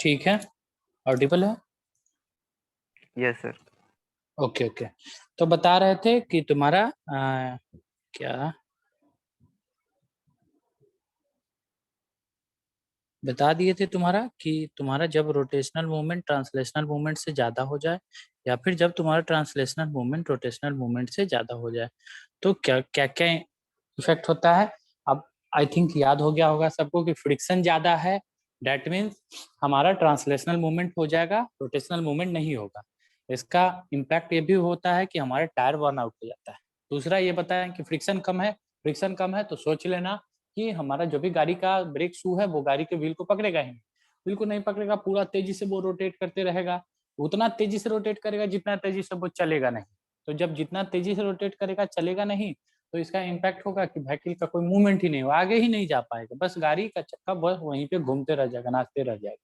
ठीक है, ऑडिबल है। Yes sir. Okay okay. तो बता रहे थे कि तुम्हारा क्या बता दिए थे तुम्हारा कि तुम्हारा जब रोटेशनल मूवमेंट ट्रांसलेशनल मूवमेंट से ज्यादा हो जाए, या फिर जब तुम्हारा ट्रांसलेशनल मूवमेंट रोटेशनल मूवमेंट से ज्यादा हो जाए, तो क्या क्या क्या इफेक्ट होता है। अब आई थिंक याद हो गया होगा सबको कि फ्रिक्शन ज्यादा है, दैट मीन्स हमारा ट्रांसलेशनल मूवमेंट हो जाएगा, रोटेशनल मूवमेंट नहीं होगा। इसका इम्पैक्ट ये भी होता है कि हमारे टायर बर्न आउट हो जाता है। दूसरा ये बताएं कि फ्रिक्शन कम है, फ्रिक्शन कम है तो सोच लेना कि हमारा जो भी गाड़ी का ब्रेक शू है वो गाड़ी के व्हील को पकड़ेगा ही नहीं, व्हील को नहीं पकड़ेगा, पूरा तेजी से वो रोटेट करते रहेगा, उतना तेजी से रोटेट करेगा जितना तेजी से वो चलेगा नहीं। तो जब जितना तेजी से रोटेट करेगा चलेगा नहीं, तो इसका इम्पैक्ट होगा कि व्हीकल का कोई मूवमेंट ही नहीं होगा, आगे ही नहीं जा पाएगा, बस गाड़ी का चक्का बस वहीं पे घूमते रह जाएगा, नाचते रह जाएगा।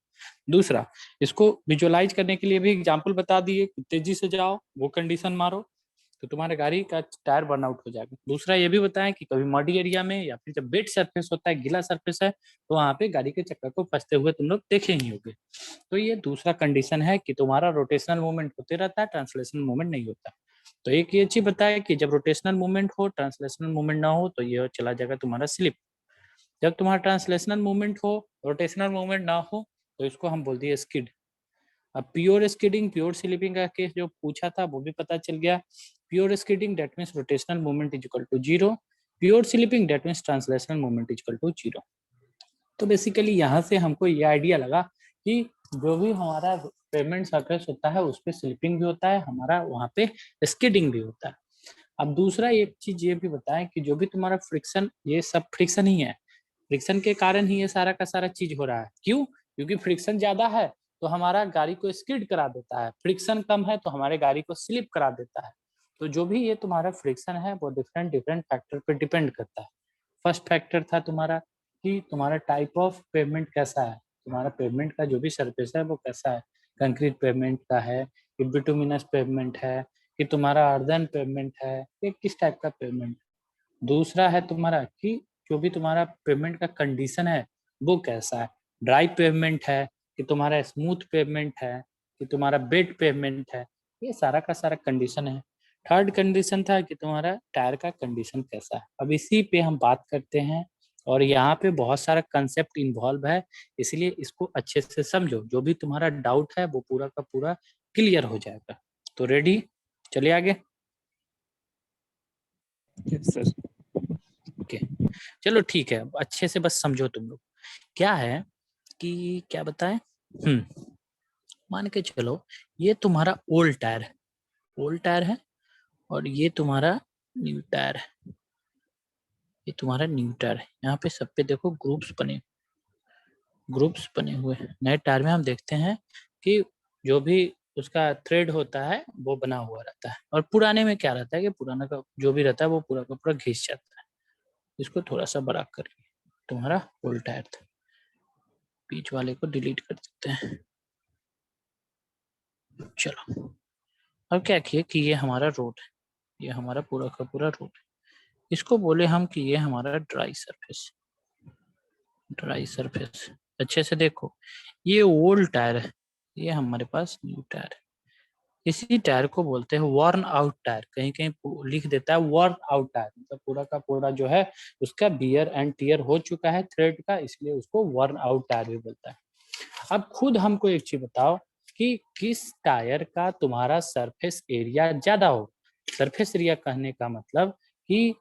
दूसरा, इसको विजुअलाइज करने के लिए भी एग्जाम्पल बता दिए कि तेजी से जाओ, वो कंडीशन मारो तो तुम्हारे गाड़ी का टायर बर्नआउट हो जाएगा। दूसरा ये भी बताएं कि कभी मडी एरिया में या फिर जब वेट सरफेस होता है, गीला सरफेस है, तो वहां पे गाड़ी के चक्कर को फंसते हुए तुम लोग देखे ही होगे। तो ये दूसरा कंडीशन है कि तुम्हारा रोटेशनल मूवमेंट होते रहता है, ट्रांसलेशनल मूवमेंट नहीं होता। तो एक ये चीज बताया कि जब रोटेशनल मूवमेंट हो ट्रांसलेशनल मूवमेंट ना हो तो ये चला जाएगा तुम्हारा स्लिप। जब तुम्हारा ट्रांसलेशनल मूवमेंट हो रोटेशनल मूवमेंट ना हो तो इसको हम बोल दिए स्किड। अब प्योर स्किडिंग प्योर स्लिपिंग का केस जो पूछा था वो भी पता चल गया। Pure skidding that means rotational movement is equal to 0, pure slipping that means translational movement is equal to 0। तो बेसिकली यहाँ से हमको ये आइडिया लगा कि जो भी हमारा पेमेंट सरफेस होता है उस पर स्लिपिंग भी होता है, हमारा वहाँ पे स्किडिंग भी होता है। अब दूसरा एक चीज ये भी बताएं कि जो भी तुम्हारा फ्रिक्शन, ये सब फ्रिक्शन ही है, फ्रिक्शन के कारण ही ये सारा का सारा चीज हो रहा है। क्यों? क्योंकि फ्रिक्शन ज्यादा है तो हमारा गाड़ी को स्किड करा देता है, फ्रिक्शन कम है तो हमारे गाड़ी को स्लिप करा देता है। तो जो भी ये तुम्हारा फ्रिक्शन है वो डिफरेंट डिफरेंट फैक्टर पर डिपेंड करता है। फर्स्ट फैक्टर था तुम्हारा कि तुम्हारा टाइप ऑफ पेवमेंट कैसा है, तुम्हारा पेवमेंट का जो भी सरफेस है वो कैसा है, कंक्रीट पेवमेंट का है कि बिटुमिनस पेवमेंट है कि तुम्हारा अर्दन पेवमेंट है, ये किस टाइप का पेवमेंट। दूसरा है तुम्हारा कि जो भी तुम्हारा पेवमेंट का कंडीशन है वो कैसा है, ड्राई पेवमेंट है कि तुम्हारा स्मूथ पेवमेंट है कि तुम्हारा बेड पेवमेंट है, ये सारा का सारा कंडीशन है। थर्ड कंडीशन था कि तुम्हारा टायर का कंडीशन कैसा है। अब इसी पे हम बात करते हैं और यहाँ पे बहुत सारा कंसेप्ट इन्वॉल्व है, इसलिए इसको अच्छे से समझो, जो भी तुम्हारा डाउट है वो पूरा का पूरा क्लियर हो जाएगा। तो रेडी, चलिए आगे। Yes sir. ओके, चलो ठीक है, अच्छे से बस समझो तुम लोग। क्या है कि क्या बताएं, मान के चलो ये तुम्हारा ओल्ड टायर है, ओल्ड टायर है, और ये तुम्हारा न्यू टायर है, ये तुम्हारा न्यू टायर है। यहाँ पे सब पे देखो ग्रुप्स बने हुए हैं। नए टायर में हम देखते हैं कि जो भी उसका थ्रेड होता है वो बना हुआ रहता है, और पुराने में क्या रहता है कि पुराना का जो भी रहता है वो पूरा का पूरा घिस जाता है। इसको थोड़ा सा बड़ा करिए, तुम्हारा ओल्ड टायर था, बीच वाले को डिलीट कर देते हैं। चलो, अब क्या किए कि ये हमारा रोड है, ये हमारा पूरा का पूरा रोड है, इसको बोले हम कि ये हमारा ड्राई सरफेस, ड्राई सरफेस। अच्छे से देखो, ये ओल्ड टायर है, ये हमारे पास न्यू टायर है। इसी टायर को बोलते हैं वर्न आउट टायर, कहीं कहीं लिख देता है वर्न आउट टायर, मतलब पूरा का पूरा जो है उसका बियर एंड टियर हो चुका है थ्रेड का, इसलिए उसको वर्न आउट टायर भी बोलता है। अब खुद हमको एक चीज बताओ कि किस टायर का तुम्हारा सरफेस एरिया ज्यादा हो। सरफेस एरिया कहने का मतलब कि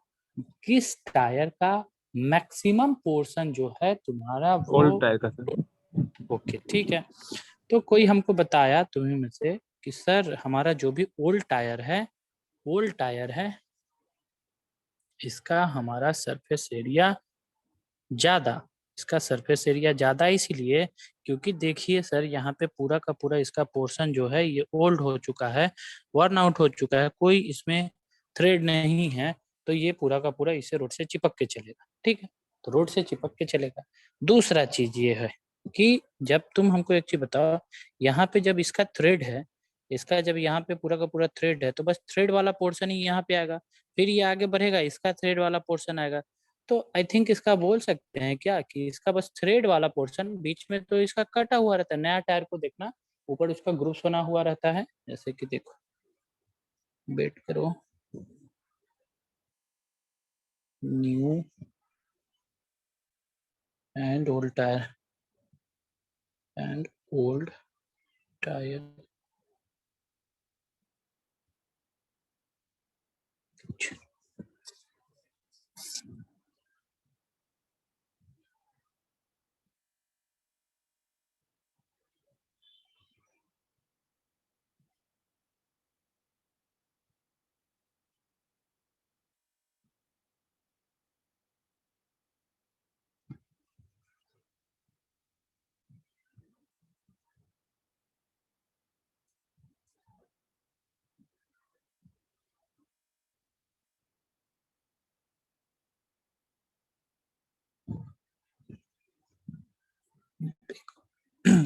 किस टायर का मैक्सिमम पोर्शन जो है तुम्हारा वो ओल्ड टायर का सर। ओके ठीक है। तो कोई हमको बताया तुम्हें में से कि सर हमारा जो भी ओल्ड टायर है, ओल्ड टायर है, इसका हमारा सरफेस एरिया ज्यादा, इसका सरफेस एरिया ज्यादा इसीलिए क्योंकि देखिए सर यहाँ पे पूरा का पूरा इसका पोर्शन जो है ये ओल्ड हो चुका है, वर्न आउट हो चुका है, कोई इसमें थ्रेड नहीं है, तो ये पूरा का पूरा इसे रोड से चिपक के चलेगा। ठीक है, तो रोड से चिपक के चलेगा। दूसरा चीज ये है कि जब तुम हमको एक चीज बताओ, यहाँ पे जब इसका थ्रेड है, इसका जब यहाँ पे पूरा का पूरा थ्रेड है तो बस थ्रेड वाला पोर्शन ही यहाँ पे आएगा, फिर ये आगे बढ़ेगा इसका थ्रेड वाला पोर्शन आएगा, तो आई थिंक इसका बोल सकते हैं क्या कि इसका बस थ्रेड वाला पोर्शन बीच में तो इसका कटा हुआ रहता है। नया टायर को देखना, ऊपर उसका ग्रुप्स बना हुआ रहता है, जैसे कि देखो, वेट करो, new and old tyre and old tyre.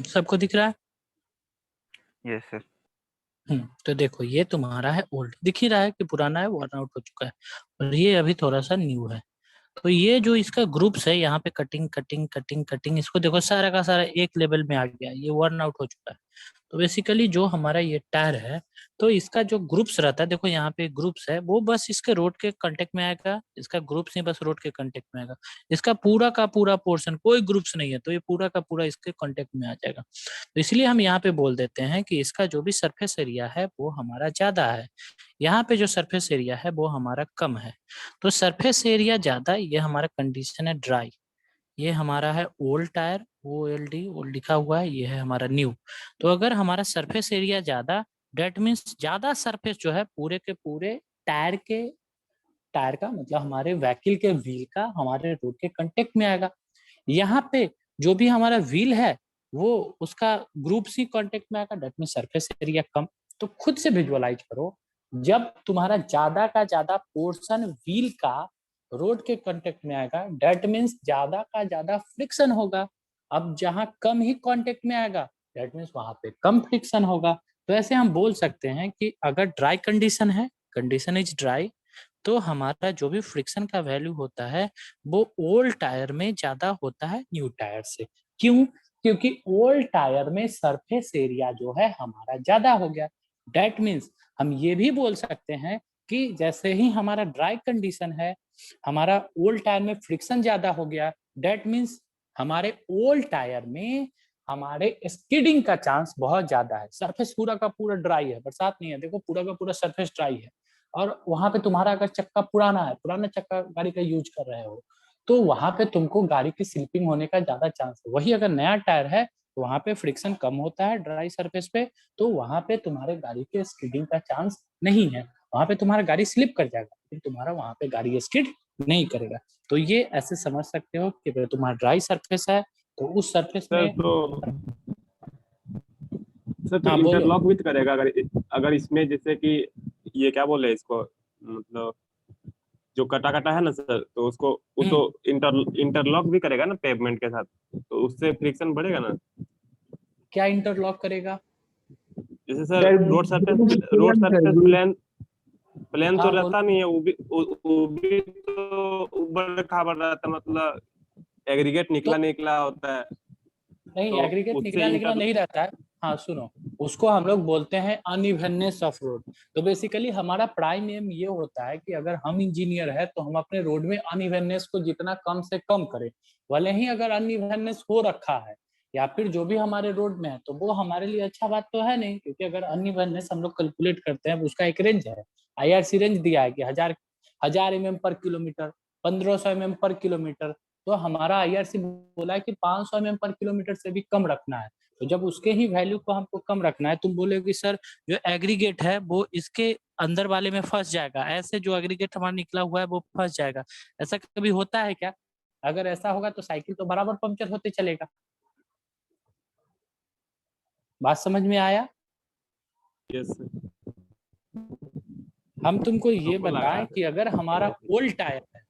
सबको दिख रहा है? Yes sir. तो देखो ये तुम्हारा है ओल्ड, दिख ही रहा है कि पुराना है, वर्न आउट हो चुका है, और ये अभी थोड़ा सा न्यू है। तो ये जो इसका ग्रुप्स है यहाँ पे कटिंग कटिंग कटिंग कटिंग, इसको देखो सारा का सारा एक लेवल में आ गया, ये वर्न आउट हो चुका है। तो बेसिकली जो हमारा ये टायर है, तो इसका जो ग्रुप्स रहता है, देखो यहाँ पे ग्रुप्स है, वो बस इसके रोड के कांटेक्ट में आएगा, इसका ग्रुप्स ही बस रोड के कांटेक्ट में आएगा। इसका पूरा का पूरा पोर्शन कोई ग्रुप्स नहीं है, तो ये पूरा का पूरा इसके कांटेक्ट में आ जाएगा। तो इसलिए हम यहाँ पे बोल देते हैं कि इसका जो भी सरफेस एरिया है वो हमारा ज्यादा है, यहाँ पे जो सरफेस एरिया है वो हमारा कम है। तो सरफेस एरिया ज्यादा, ये हमारा कंडीशन है ड्राई। ये हमारा है ओल्ड टायर, OLD ओल्ड लिखा हुआ है, ये है हमारा न्यू। तो अगर हमारा सरफेस एरिया ज्यादा, डेट मीन्स ज्यादा सरफेस जो है पूरे के पूरे टायर के, टायर का मतलब हमारे व्हीकल के व्हील का हमारे रोड के कांटेक्ट में आएगा। यहाँ पे जो भी हमारा व्हील है वो उसका ग्रुप सी कांटेक्ट में आएगा, डेट मीन सरफेस एरिया कम। तो खुद से विजुअलाइज करो, जब तुम्हारा ज्यादा का ज्यादा पोर्शन व्हील का रोड के कांटेक्ट में आएगा, डेट मीन्स ज्यादा का ज्यादा फ्रिक्शन होगा। अब जहां कम ही कांटेक्ट में आएगा, डेट मीन्स वहां पे कम फ्रिक्शन होगा। तो ऐसे हम बोल सकते हैं कि अगर ड्राई कंडीशन है, कंडीशन इज ड्राई, तो हमारा जो भी फ्रिक्शन का वैल्यू होता है वो ओल्ड टायर में ज्यादा होता है न्यू टायर से। क्यों? क्योंकि ओल्ड टायर में सरफेस एरिया जो है हमारा ज्यादा हो गया। डेट मीन्स हम ये भी बोल सकते हैं कि जैसे ही हमारा ड्राई कंडीशन है, हमारा ओल्ड टायर में फ्रिक्शन ज्यादा हो गया, डेट मीन्स हमारे ओल्ड टायर में हमारे स्किडिंग का चांस बहुत ज्यादा है। सरफेस पूरा का पूरा ड्राई है, बरसात नहीं है, देखो पूरा का पूरा सरफेस ड्राई है, और वहां पे तुम्हारा अगर चक्का पुराना है, पुराना चक्का गाड़ी का यूज कर रहे हो, तो वहां पे तुमको गाड़ी की स्लिपिंग होने का ज्यादा चांस है। वही अगर नया टायर है तो वहां पे फ्रिक्शन कम होता है ड्राई सरफेस पे, तो वहां पे तुम्हारे गाड़ी के स्किडिंग का चांस नहीं है, वहां पे तुम्हारा गाड़ी स्लिप कर जाएगा, लेकिन तुम्हारा वहां पे गाड़ी स्किड नहीं करेगा। तो ये ऐसे समझ सकते हो कि अगर तुम्हारा ड्राई सरफेस है तो उस सरफेस सर में। तो हाँ बोलो। इंटरलॉक विथ करेगा अगर अगर इसमें जैसे कि ये क्या बोले इसको, मतलब जो कटा कटा है ना सर, तो उसको वो तो इंटरलॉक भी करेगा ना पेवमेंट के साथ, तो उससे फ्रिक्शन बढ़ेगा ना। क्या इंटरलॉक करेगा? जैसे sir road surface plane plane तो हाँ बोलो। रहता नहीं है, वो भी तो ऊबड़ खाबड़ रहता है, मतलब एग्रीगेट निकला तो निकला होता है, नहीं, तो एग्रीगेट उससे निकला निकला इंटर नहीं रहता है। हाँ सुनो, उसको हम लोग बोलते हैं अनइवननेस ऑफ रोड। तो बेसिकली हमारा प्राइम एम ये होता है कि अगर हम इंजीनियर है तो हम अपने रोड में अनइवननेस को जितना कम से कम करें। भले ही अगर अनइवननेस हो रखा है या फिर जो भी हमारे रोड में है, तो वो हमारे लिए अच्छा बात तो है नहीं, क्योंकि अगर अनइवननेस हम लोग कैलकुलेट करते हैं, उसका एक रेंज है, IRC रेंज दिया है कि 1000 mm/किलोमीटर, 1500 mm/किलोमीटर। तो हमारा IRC बोला है कि 500 mm/किलोमीटर से भी कम रखना है। तो जब उसके ही वैल्यू को हमको कम रखना है, तुम बोलोगे सर जो एग्रीगेट है वो इसके अंदर वाले में फंस जाएगा, ऐसे जो एग्रीगेट हमारा निकला हुआ है वो फंस जाएगा। ऐसा कभी होता है क्या? अगर ऐसा होगा तो साइकिल तो बराबर पंक्चर होते चलेगा। बात समझ में आया? यस सर, हम तुमको ये हमको लगा बताएं कि अगर हमारा ओल्ड टायर है,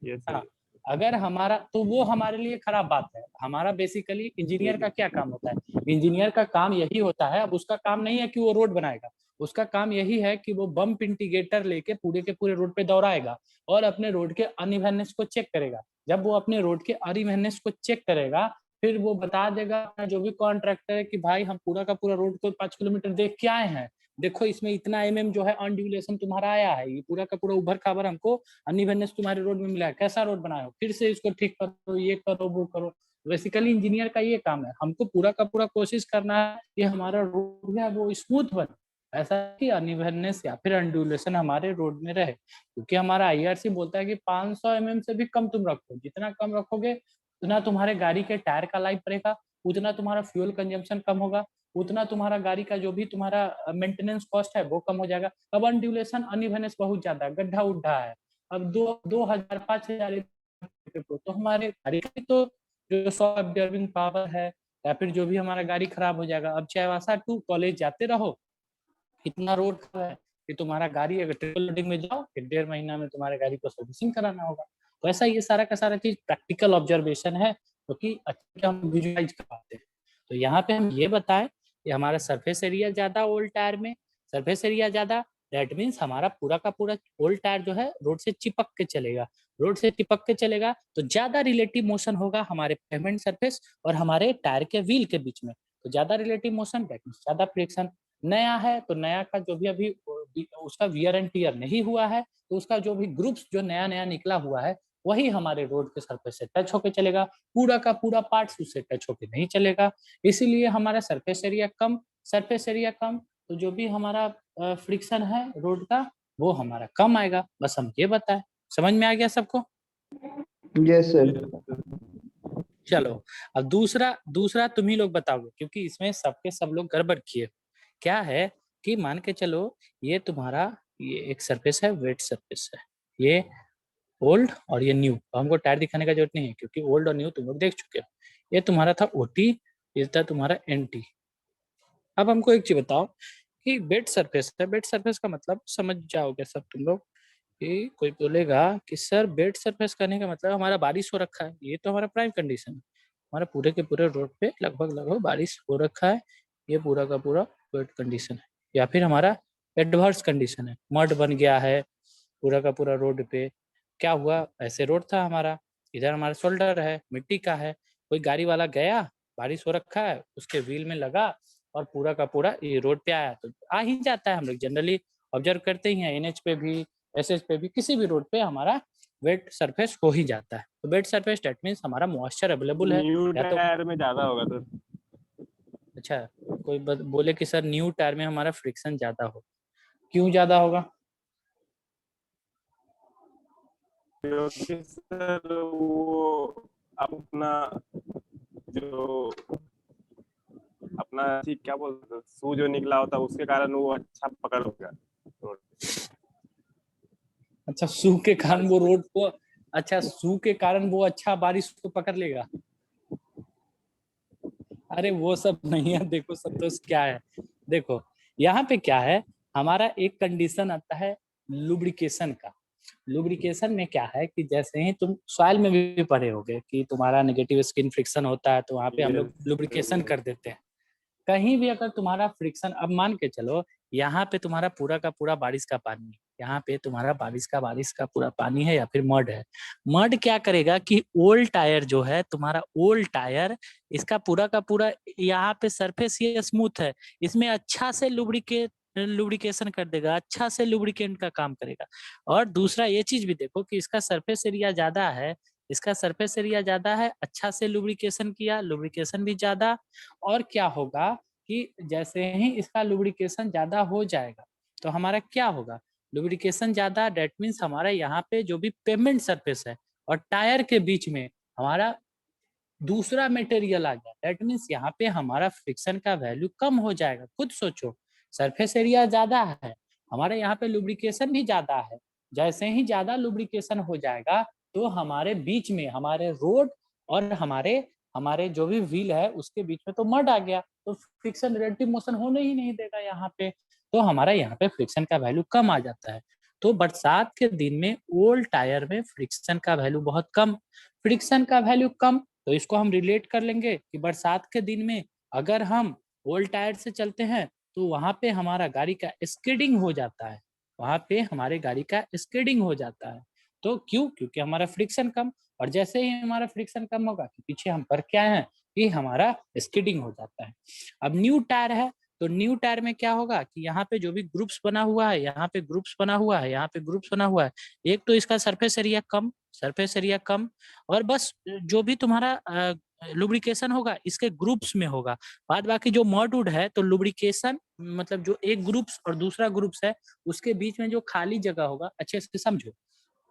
यस हाँ, सर। अगर हमारा, तो वो हमारे लिए खराब बात है। हमारा बेसिकली इंजीनियर का क्या काम होता है? इंजीनियर का काम यही होता है, अब उसका काम नहीं है कि वो रोड बनाएगा, उसका काम यही है कि वो बम्प इंडिकेटर लेके पूरे के पूरे रोड पे दौड़ाएगा और अपने रोड के अनइवननेस को चेक करेगा। जब वो अपने रोड के अनइवननेस को चेक करेगा, फिर वो बता देगा अपना जो भी कॉन्ट्रैक्टर है कि भाई हम पूरा का पूरा रोड को 5 किलोमीटर देख के आए हैं, देखो इसमें इतना जो है अनड्यूलेशन तुम्हारा आया है, ये पूरा का पूरा उभर खाबर हमको अनइवननेस तुम्हारे रोड में मिला है, कैसा रोड बनाए हो, फिर से इसको ठीक करो, ये करो वो करो। बेसिकली इंजीनियर का ये काम है, हमको पूरा का पूरा कोशिश करना है कि हमारा रोड है वो स्मूथ बने, ऐसा कि अनइवननेस या फिर अनड्यूलेशन हमारे रोड में रहे। क्योंकि हमारा आईआरसी बोलता है कि 500 से भी कम तुम रखो, जितना कम रखोगे उतना तुम्हारे गाड़ी के टायर का लाइफ रहेगा, उतना तुम्हारा फ्यूल कंजम्पशन कम होगा, उतना तुम्हारा गाड़ी का जो भी तुम्हारा मेंटेनेंस कॉस्ट है वो कम हो जाएगा। अब अनड्यूलेशन अनइवननेस बहुत ज्यादा है, गड्ढा उड्ढा है, अब 2000 5000 तो हमारे गाड़ी की तो जो शॉक अब्जॉर्बिंग पावर है या फिर जो भी हमारा गाड़ी खराब हो जाएगा। अब चाईबासा टू कॉलेज जाते रहो, इतना रोड खराब है कि तुम्हारा गाड़ी अगर ट्रिपल लोडिंग में जाओ 1.5 महीना में तुम्हारे गाड़ी को सर्विसिंग कराना होगा। तो ऐसा ये सारा का सारा चीज प्रैक्टिकल ऑब्जर्वेशन है, क्योंकि अच्छे हम विजुअलाइज करवाते हैं। तो यहाँ पे हम ये बताएं कि हमारा सरफेस एरिया ज्यादा ओल्ड टायर में, सरफेस एरिया ज्यादा दैट मीन्स हमारा पूरा का पूरा ओल्ड टायर जो है रोड से चिपक के चलेगा, रोड से चिपक के चलेगा तो ज्यादा रिलेटिव मोशन होगा हमारे पेमेंट सरफेस और हमारे टायर के व्हील के बीच में, तो ज्यादा रिलेटिव मोशन दैट मीन्स ज्यादा फ्रिक्शन। नया है तो नया का जो भी अभी उसका वियर एंड टीयर नहीं हुआ है, तो उसका जो भी ग्रुप्स जो नया नया निकला हुआ है वही हमारे रोड के सरफेस से टच होकर चलेगा, पूरा का पूरा पार्ट्स उससे टच होकर नहीं चलेगा। इसीलिए हमारा सरफेस एरिया कम, सरफेस एरिया कम तो जो भी हमारा फ्रिक्शन है रोड का वो हमारा कम आएगा। बस हम ये बताएं, समझ में आ गया सबको? Yes sir. चलो अब दूसरा दूसरा तुम ही लोग बताओगे, क्योंकि इसमें सबके सब लोग गड़बड़ किए। क्या है कि मान के चलो ये तुम्हारा ये एक सरफेस है, वेट सरफेस है, ये ओल्ड और ये न्यू, तो हमको टायर दिखाने का जरूरत नहीं है क्योंकि ओल्ड और न्यू तुम लोग देख चुके हो। ये तुम्हारा था ओटी, ये था तुम्हारा एनटी। अब हमको एक चीज बताओ कि बेड सरफेस है, बेड सरफेस का मतलब समझ जाओगे सब तुम लोग कि कोई बोलेगा कि सर बेड सरफेस करने का मतलब हमारा बारिश हो रखा है, ये तो हमारा प्राइम कंडीशन है, हमारा पूरे के पूरे रोड पे लगभग लगभग बारिश हो रखा है, ये पूरा का पूरा वेट कंडीशन है। या फिर हमारा एडवर्स कंडीशन है, मड बन गया है पूरा का पूरा रोड पे। क्या हुआ, ऐसे रोड था हमारा, इधर हमारा शोल्डर है, मिट्टी का है, कोई गाड़ी वाला गया, बारिश हो रखा है, उसके व्हील में लगा और पूरा का पूरा ये रोड पे आया, तो आ ही जाता है। हम लोग जनरली ऑब्जर्व करते ही हैं, एनएच पे भी, एसएच पे भी, किसी भी रोड पे हमारा वेट सरफेस हो ही जाता है। तो वेट सरफेस दैट मींस हमारा मॉइस्चर अवेलेबल है न्यू या तो टायर में ज्यादा होगा सर। अच्छा कोई बोले कि सर न्यू टायर में हमारा फ्रिक्शन ज्यादा हो, क्यों ज्यादा होगा? क्योंकि सर वो अपना जो अपना ठीक क्या बोलते हैं, शू जो निकला होता है उसके कारण वो अच्छा पकड़ होगा रोड पे। अच्छा शू के कारण वो रोड को, अच्छा शू के कारण वो अच्छा बारिश को पकड़ लेगा? अरे वो सब नहीं है, देखो संतोष क्या है, देखो यहाँ पे क्या है, हमारा एक कंडीशन आता है लुब्रिकेशन का। लुब्रिकेशन में क्या है कि जैसे ही तुम सॉइल में भी पढ़े होगे कि तुम्हारा नेगेटिव स्किन फ्रिक्शन होता है, तो वहाँ पे हम लोग लुब्रिकेशन कर देते हैं। कहीं भी अगर तुम्हारा फ्रिक्शन, अब मान के चलो यहाँ पे तुम्हारा पूरा का पूरा बारिश का पानी, यहाँ पे तुम्हारा बारिश का पूरा पानी है या फिर मड है, मड क्या करेगा कि ओल्ड टायर जो है तुम्हारा, ओल्ड टायर इसका पूरा का पूरा यहाँ पे सरफेस ये स्मूथ है, इसमें अच्छा से लुब्रिकेशन कर देगा, अच्छा से लुब्रिकेंट का काम करेगा। और दूसरा ये चीज भी देखो कि इसका सरफेस एरिया ज्यादा है, इसका सरफेस एरिया ज्यादा है, अच्छा से लुब्रिकेशन किया, लुब्रिकेशन भी ज्यादा। और क्या होगा कि जैसे ही इसका लुब्रिकेशन ज्यादा हो जाएगा तो हमारा क्या होगा, लुब्रिकेशन ज्यादा दैट मीन्स हमारा यहाँ पे जो भी पेमेंट सरफेस है और टायर के बीच में हमारा दूसरा मटेरियल आ गया, दैट मीन्स यहाँ पे हमारा फ्रिक्शन का वैल्यू कम हो जाएगा। खुद सोचो, सरफेस एरिया ज्यादा है, हमारे यहाँ पे लुब्रिकेशन भी ज्यादा है, जैसे ही ज्यादा लुब्रिकेशन हो जाएगा तो हमारे बीच में, हमारे रोड और हमारे हमारे जो भी व्हील है उसके बीच में तो मड आ गया, तो फ्रिक्शन रिलेटिव मोशन होने ही नहीं देगा यहाँ पे, तो हमारा यहाँ पे फ्रिक्शन का वैल्यू कम आ जाता है। तो बरसात के दिन में ओल्ड टायर में फ्रिक्शन का वैल्यू बहुत कम, फ्रिक्शन का वैल्यू कम, तो इसको हम रिलेट कर लेंगे कि बरसात के दिन में अगर हम ओल्ड टायर से चलते हैं तो वहां पे हमारा गाड़ी का स्किडिंग हो जाता है, वहां पे हमारे गाड़ी का स्किडिंग हो जाता है। तो क्यों? क्योंकि हमारा फ्रिक्शन कम, और जैसे ही हमारा फ्रिक्शन कम होगा कि पीछे हम पर क्या है कि हमारा स्किडिंग हो जाता है। अब न्यू टायर है, तो न्यू टायर में क्या होगा कि यहाँ पे जो भी ग्रुप्स बना हुआ है, यहाँ पे ग्रुप्स बना हुआ है, यहाँ पे ग्रुप्स बना हुआ है, एक तो इसका सरफेस एरिया कम, और बस जो भी तुम्हारा लुब्रिकेशन होगा इसके ग्रुप्स में होगा। बाद बाकी जो मॉडवुड है, तो लुब्रिकेशन मतलब जो एक ग्रुप्स और दूसरा ग्रुप्स है उसके बीच में जो खाली जगह होगा, अच्छे से समझो,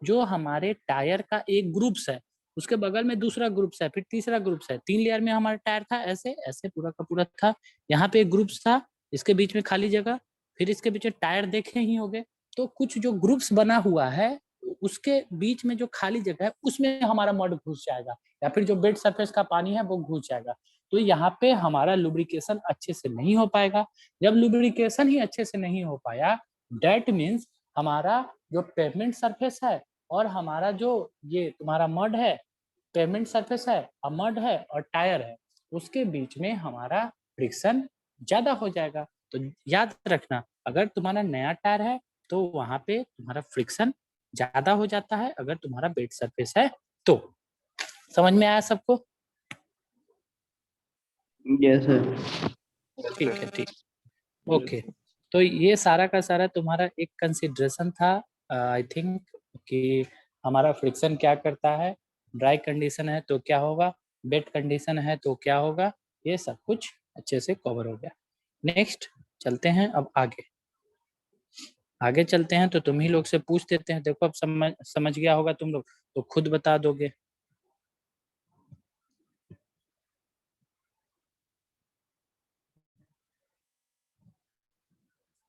जो हमारे टायर का एक ग्रुप्स है उसके बगल में दूसरा ग्रुप्स है, फिर तीसरा ग्रुप्स है, 3 लेयर में हमारा टायर था, ऐसे ऐसे पूरा का पूरा था। यहाँ पे एक ग्रुप्स था, इसके बीच में खाली जगह, फिर इसके बीच में टायर देखे ही होंगे। तो कुछ जो ग्रुप्स बना हुआ है उसके बीच में जो खाली जगह है उसमें हमारा मड घुस जाएगा, या फिर जो बेड सरफेस का पानी है वो घुस जाएगा। तो यहाँ पे हमारा लुब्रिकेशन अच्छे से नहीं हो पाएगा। जब लुब्रिकेशन ही अच्छे से नहीं हो पाया, दैट मीन्स हमारा जो पेवमेंट सरफेस है और हमारा जो ये तुम्हारा मड है, पेवमेंट सरफेस है और मड है और टायर है, उसके बीच में हमारा फ्रिक्शन ज्यादा हो जाएगा। तो याद रखना, अगर तुम्हारा नया टायर है तो वहां पे तुम्हारा फ्रिक्शन ज्यादा हो जाता है, अगर तुम्हारा बेड सरफेस है तो। समझ में आया सबको? Yes, sir. ठीक है, ठीक, ओके। तो ये सारा का सारा तुम्हारा एक कंसिडरेशन था, आई थिंक, कि हमारा फ्रिक्शन क्या करता है, ड्राई कंडीशन है तो क्या होगा, वेट कंडीशन है तो क्या होगा, ये सब कुछ अच्छे से कवर हो गया। नेक्स्ट चलते हैं अब आगे। आगे चलते हैं तो तुम ही लोग से पूछ देते हैं। देखो अब समझ गया होगा तुम लोग, तो खुद बता दोगे।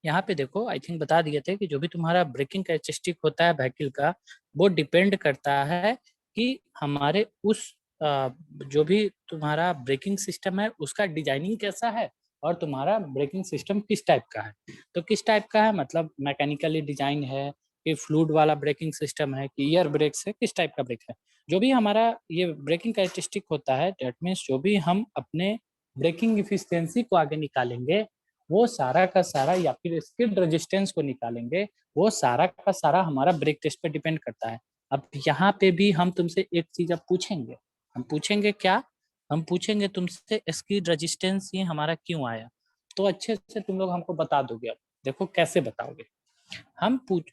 यहाँ पे देखो, आई थिंक बता दिए थे कि जो भी तुम्हारा ब्रेकिंग कैरेक्टरिस्टिक होता है व्हीकल का, वो डिपेंड करता है कि हमारे उस जो भी तुम्हारा ब्रेकिंग सिस्टम है उसका डिजाइनिंग कैसा है और तुम्हारा ब्रेकिंग सिस्टम किस टाइप का है। तो किस टाइप का है मतलब मैकेनिकली डिजाइन है कि फ्लूइड वाला ब्रेकिंग सिस्टम है कि एयर ब्रेक्स है, किस टाइप का ब्रेक है। जो भी हमारा ये ब्रेकिंग कैरेक्टरिस्टिक होता है, दैट मीन्स जो भी हम अपने ब्रेकिंग इफिशियंसी को आगे निकालेंगे, वो सारा का सारा, या फिर स्किड रेजिस्टेंस को निकालेंगे, वो सारा का सारा हमारा ब्रेक टेस्ट पे डिपेंड करता है। अब यहाँ पे भी हम तुमसे एक चीज अब पूछेंगे, हम पूछेंगे क्या, हम पूछेंगे तुमसे स्किड रेजिस्टेंस ये हमारा क्यों आया। तो अच्छे से तुम लोग हमको बता दोगे। अब देखो कैसे बताओगे।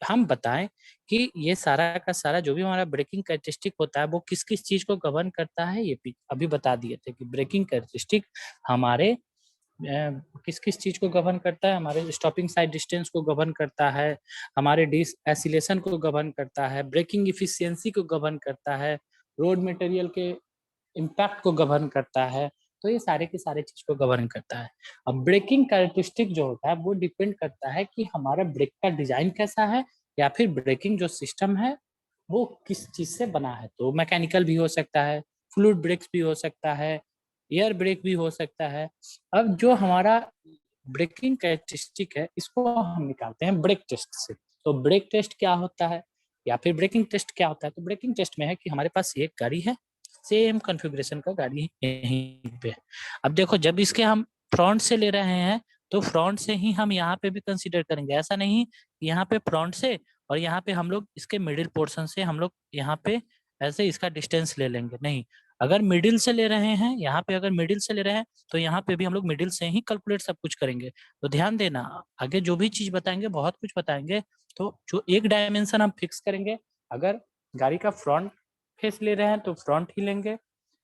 हम बताएं कि ये सारा का सारा जो भी हमारा ब्रेकिंग कैरेक्टरिस्टिक होता है वो किस किस चीज को गवर्न करता है। ये अभी बता दिए थे कि ब्रेकिंग कैरेक्टरिस्टिक हमारे किस किस चीज को गवर्न करता है, हमारे स्टॉपिंग साइड डिस्टेंस को गवर्न करता है, हमारे डिस एसिलेशन को गवर्न करता है, ब्रेकिंग इफिशियंसी को गवर्न करता है, रोड मटेरियल के इम्पैक्ट को गवर्न करता है। तो ये सारे के सारे चीज को गवर्न करता है। अब ब्रेकिंग कैरेक्टरिस्टिक जो होता है वो डिपेंड करता है कि हमारा ब्रेक का डिजाइन कैसा है, या फिर ब्रेकिंग जो सिस्टम है वो किस चीज से बना है। तो मैकेनिकल भी हो सकता है, फ्लूइड ब्रेक्स भी हो सकता है, एयर ब्रेक भी हो सकता है। अब जो हमारा ब्रेकिंग कैरेक्टरिस्टिक है इसको हम निकालते हैं ब्रेक टेस्ट से। तो ब्रेक टेस्ट क्या होता है या फिर ब्रेकिंग टेस्ट क्या होता है? तो ब्रेकिंग टेस्ट में है कि हमारे पास एक गाड़ी है, सेम कॉन्फ़िगरेशन का गाड़ी यहीं पे। अब देखो जब इसके हम फ्रंट से ले रहे हैं तो फ्रंट से ही हम यहाँ पे भी कंसीडर करेंगे। ऐसा नहीं यहाँ पे फ्रंट से और यहाँ पे हम लोग इसके मिडिल पोर्शन से हम लोग यहाँ पे ऐसे इसका डिस्टेंस ले लेंगे, नहीं। अगर मिडिल से ले रहे हैं, यहाँ पे अगर मिडिल से ले रहे हैं तो यहाँ पे भी हम लोग मिडिल से ही कैलकुलेट सब कुछ करेंगे। तो ध्यान देना, आगे जो भी चीज बताएंगे बहुत कुछ बताएंगे, तो जो एक डायमेंशन हम फिक्स करेंगे, अगर गाड़ी का फ्रंट फेस ले रहे हैं तो फ्रंट ही लेंगे,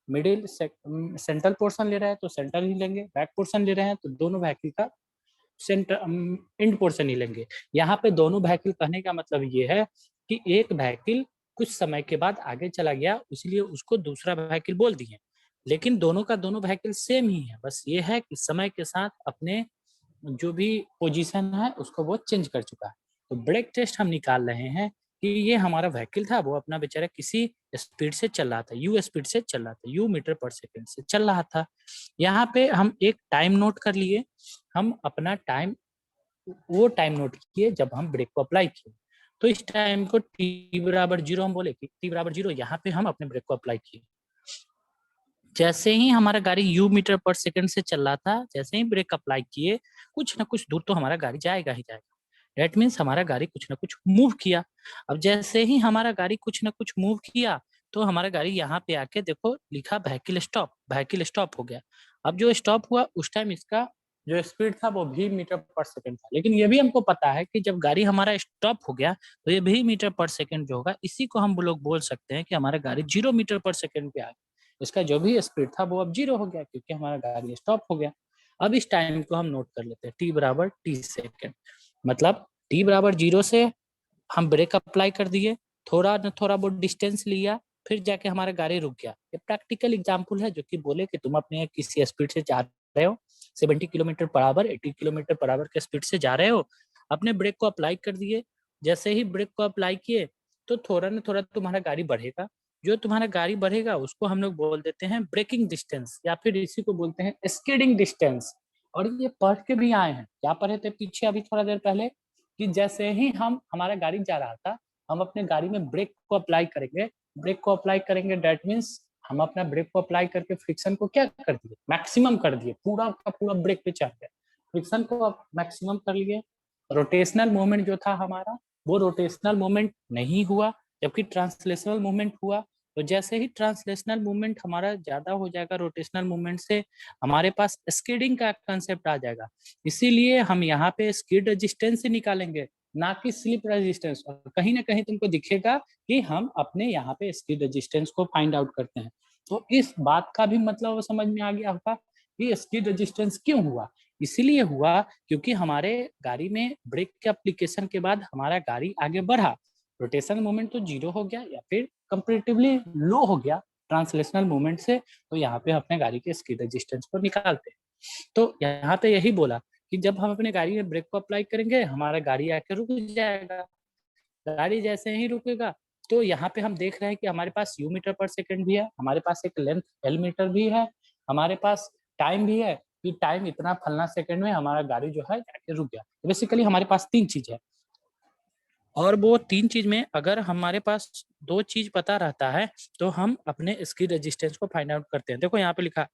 मिडिल सेंट्रल पोर्शन ले रहे हैं तो सेंटर ही लेंगे, बैक पोर्शन ले रहे हैं तो दोनों व्हीकल का सेंटर एंड पोर्शन ही लेंगे। यहाँ पे दोनों व्हीकल कहने का मतलब ये है कि एक व्हीकल कुछ समय के बाद आगे चला गया इसलिए उसको दूसरा व्हीकल बोल दिए, लेकिन दोनों का दोनों व्हीकल सेम ही है, बस ये है कि समय के साथ अपने जो भी पोजीशन है उसको वो चेंज कर चुका है। तो ब्रेक टेस्ट हम निकाल रहे हैं कि ये हमारा व्हीकल था वो अपना बेचारा किसी स्पीड से चल रहा था, यू स्पीड से चल रहा था, यू मीटर पर सेकंड से चल रहा था। यहाँ पे हम एक टाइम नोट कर लिए, हम अपना टाइम वो टाइम नोट किए जब हम ब्रेक को अप्लाई किए। तो इस टाइम को t बराबर 0 हम बोले कि t बराबर 0, यहाँ पे हम अपने ब्रेक को अप्लाई किए। जैसे ही हमारा गाड़ी यू मीटर पर सेकंड से चल रहा था, जैसे ही ब्रेक अप्लाई किए, कुछ ना कुछ दूर तो हमारा गाड़ी जाएगा ही जाएगा। दैट मीन्स हमारा गाड़ी कुछ ना कुछ मूव किया। अब जैसे ही हमारा गाड़ी कुछ ना कुछ मूव किया, तो हमारा गाड़ी यहाँ पे आके देखो लिखा व्हीकल स्टॉप हो गया। अब जो स्टॉप हुआ उस टाइम इसका जो स्पीड था वो भी मीटर पर सेकंड था, लेकिन ये भी हमको पता है कि जब गाड़ी हमारा स्टॉप हो गया तो ये भी मीटर पर सेकंड जो होगा, इसी को हम लोग बोल सकते हैं कि हमारा गाड़ी 0 मीटर पर सेकंड पे आ गया। इसका जो भी स्पीड था वो अब 0 हो गया, क्योंकि हमारा गाड़ी स्टॉप हो गया। अब इस टाइम को हम नोट कर लेते हैं, t बराबर t सेकेंड। मतलब t बराबर 0 से हम ब्रेक अप्लाई कर दिए, थोड़ा न थोड़ा बहुत डिस्टेंस लिया, फिर जाके हमारा गाड़ी रुक गया। ये प्रैक्टिकल एग्जांपल है, जो कि बोले कि तुम अपने किसी स्पीड से जा रहे हो, 70 kilometre per hour, 80 kilometre per hour के स्पीड से जा रहे हो, अपने ब्रेक को अप्लाई कर दिए। जैसे ही ब्रेक को अप्लाई किए तो थोड़ा न थोड़ा तुम्हारा गाड़ी बढ़ेगा। जो तुम्हारा गाड़ी बढ़ेगा उसको हम लोग बोल देते हैं ब्रेकिंग डिस्टेंस, या फिर इसी को बोलते हैं स्किडिंग डिस्टेंस। और ये पढ़ के भी आए हैं, क्या पढ़े थे पीछे अभी थोड़ा देर पहले, कि जैसे ही हमारा गाड़ी जा रहा था, हम अपने गाड़ी में ब्रेक को अप्लाई करेंगे। दैट मीन्स हम अपना ब्रेक को अप्लाई करके फ्रिक्शन को क्या कर दिए, मैक्सिमम कर दिए, पूरा का पूरा ब्रेक पे चढ़ गए, फ्रिक्शन को मैक्सिमम कर लिए। रोटेशनल मूवमेंट जो था हमारा, वो रोटेशनल मूवमेंट नहीं हुआ, जबकि ट्रांसलेशनल मूवमेंट हुआ। तो जैसे ही ट्रांसलेशनल मूवमेंट हमारा ज्यादा हो जाएगा रोटेशनल मूवमेंट से, हमारे पास स्किडिंग का कंसेप्ट आ जाएगा। इसीलिए हम यहाँ पे स्किड रेजिस्टेंस से निकालेंगे, ना कि स्लिप रेजिस्टेंस। और कहीं ना कहीं तुमको दिखेगा कि हम अपने यहाँ पे स्किड रेजिस्टेंस को फाइंड आउट करते हैं। तो इस बात का भी मतलब समझ में आ गया होगा कि स्किड रेजिस्टेंस क्यों हुआ। इसीलिए हुआ क्योंकि हमारे गाड़ी में ब्रेक के एप्लीकेशन के बाद हमारा गाड़ी आगे बढ़ा, रोटेशन मोमेंट तो 0 हो गया या फिर कंपैरेटिवली लो हो गया ट्रांसलेशनल मोमेंट से। तो यहाँ पे अपने गाड़ी के स्किड रेजिस्टेंस को निकालते हैं। तो यहाँ पे यही बोला कि जब हम अपने गाड़ी में ब्रेक को अप्लाई करेंगे, हमारा गाड़ी आके रुक जाएगा। गाड़ी जैसे ही रुकेगा, तो यहाँ पे हम देख रहे हैं कि हमारे पास यू मीटर पर सेकंड भी है, हमारे पास एक लेंथ एल मीटर भी है, हमारे पास टाइम भी है कि टाइम इतना फलना सेकंड में हमारा गाड़ी जो है जाके रुक गया। तो बेसिकली हमारे पास 3 चीज है, और वो 3 चीज में अगर हमारे पास 2 चीज पता रहता है तो हम अपने स्किड रेजिस्टेंस को फाइंड आउट करते हैं। देखो यहाँ पे लिखा,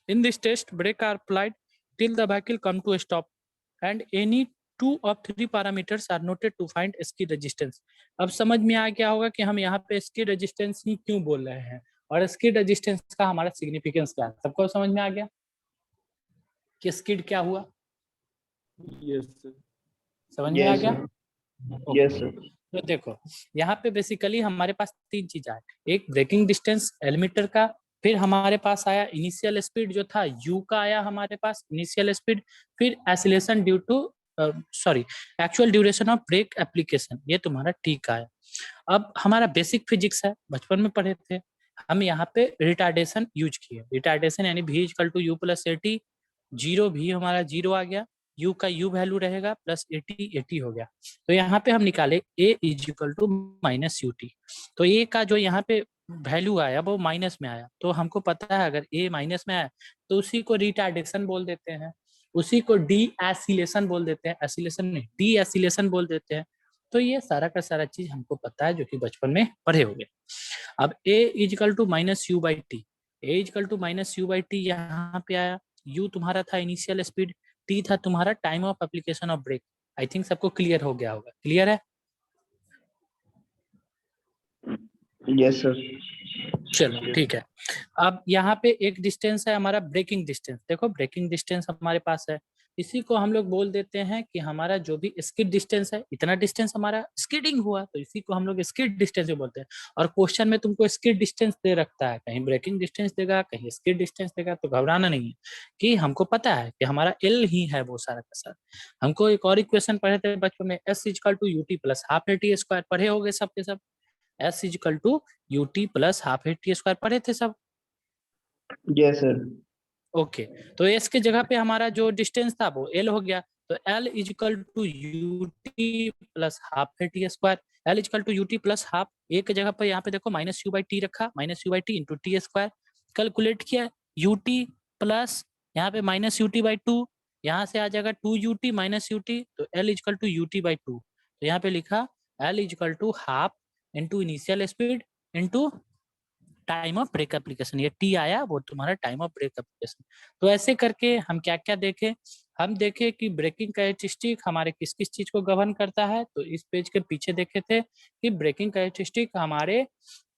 in this test brake are applied till the vehicle come to a stop and any 2 of 3 parameters are noted to find skid resistance। अब समझ में आ गया होगा कि हम यहाँ पे skid resistance ही क्यों बोल रहे हैं और skid resistance का हमारा सिग्निफिकेंस क्या है। सबको समझ में आ गया कि skid क्या हुआ? Yes sir. समझ में आ Yes, गया? sir. Yes, sir. तो देखो यहाँ पे बेसिकली हमारे पास 3 चीज आए, एक ब्रेकिंग डिस्टेंस एलिमीटर का, फिर हमारे पास आया इनिशियल स्पीड जो था u का आया हमारे पास इनिशियल स्पीड, फिर acceleration due to actual duration of brake application, ये तुम्हारा t का आया। अब हमारा बेसिक फिजिक्स है, बचपन में पढ़े थे हम, यहाँ पे रिटार्डेशन यूज किए। रिटार्डेशन यानी v equal to u plus a t, zero भी हमारा 0 आ गया, u का u वैल्यू रहेगा प्लस 80 हो गया। तो यहाँ पे हम निकाले a is equal to minus u t. तो a का जो यहाँ पे वैल्यू आया वो माइनस में आया, तो हमको पता है अगर a माइनस में आया तो उसी को रिटार्डेशन बोल देते हैं, उसी को डी एसिलेशन बोल देते हैं, एसिलेशन नहीं डी एसिलेशन बोल देते हैं। तो ये सारा का सारा चीज हमको पता है, जो कि बचपन में पढ़े होंगे। अब a is equal to minus u by t, a is equal to minus u by t यहाँ पे आया, u तुम्हारा था इनिशियल स्पीड, t था तुम्हारा time of application of brake. I think सबको क्लियर हो गया होगा, क्लियर है? Yes, sir. चलो ठीक है। अब यहाँ पे एक डिस्टेंस है हमारा ब्रेकिंग डिस्टेंस, देखो ब्रेकिंग डिस्टेंस हमारे पास है, इसी को हम लोग बोल देते हैं कि हमारा जो भी स्किड डिस्टेंस है, इतना डिस्टेंस हमारा स्किडिंग हुआ, तो इसी को हम लोग स्किड डिस्टेंस बोलते हैं। और क्वेश्चन में तुमको स्किड डिस्टेंस दे रखता है, कहीं ब्रेकिंग डिस्टेंस देगा, कहीं स्किड डिस्टेंस देगा, तो घबराना नहीं है कि हमको पता है कि हमारा एल ही है वो सारा का सारा। हमको एक और इक्वेशन पढ़े थे बचपन में, s is equal to u t plus half a t square, पढ़े हो गए सबके सब, s is equal to u t plus half a t square पढ़े थे सब? Yes, sir. ओके, तो एस के जगह पे हमारा जो डिस्टेंस था वो एल हो गया, तो L is equal to u t plus half a t square, L is equal to u t plus half, a के जगह पर यहाँ पे देखो माइनस यू बाई टी रखा, minus u by t into t square, calculate किया यू टी प्लस यहाँ पे minus u t by two, यहाँ से आ जाएगा 2 u t minus u t, तो L is equal to u t by to. तो यहाँ पे लिखा l is equal to half into initial speed into time of brake application, ये टी आया वो तुम्हारा टाइम ऑफ ब्रेक एप्लीकेशन। तो ऐसे करके हम क्या क्या देखें, हम देखें कि ब्रेकिंग कैरेक्टरिस्टिक हमारे किस किस चीज को गवर्न करता है। तो इस पेज के पीछे देखे थे कि ब्रेकिंग कैरेक्टरिस्टिक हमारे